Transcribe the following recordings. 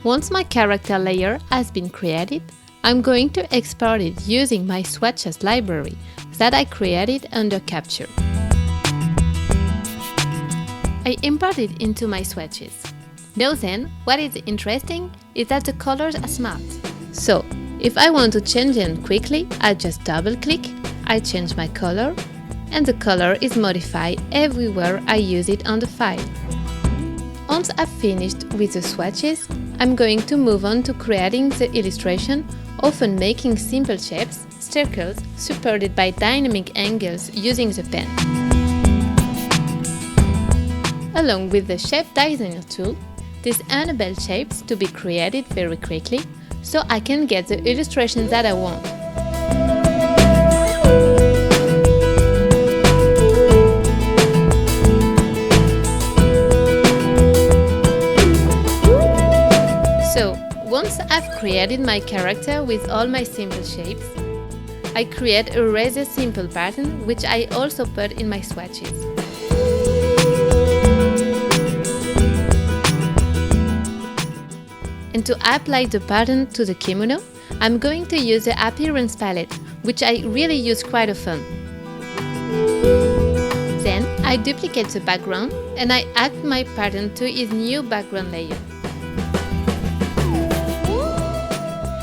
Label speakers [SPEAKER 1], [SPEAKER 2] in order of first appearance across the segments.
[SPEAKER 1] Once my character layer has been created, I'm going to export it using my Swatches library that I created under Capture. I import it into my Swatches. Now then, what is interesting is that the colors are smart. So, if I want to change them quickly, I just double-click, I change my color, and the color is modified everywhere I use it on the file. Once I've finished with the swatches, I'm going to move on to creating the illustration, often making simple shapes, circles, supported by dynamic angles using the pen. Along with the Shape Designer tool, this enables shapes to be created very quickly, so I can get the illustration that I want. So, once I've created my character with all my simple shapes, I create a rather simple pattern which I also put in my swatches. And to apply the pattern to the kimono, I'm going to use the appearance palette, which I really use quite often. Then I duplicate the background and I add my pattern to its new background layer.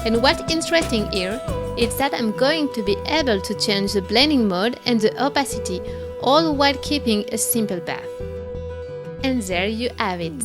[SPEAKER 1] And what's interesting here is that I'm going to be able to change the blending mode and the opacity, all while keeping a simple path. And there you have it.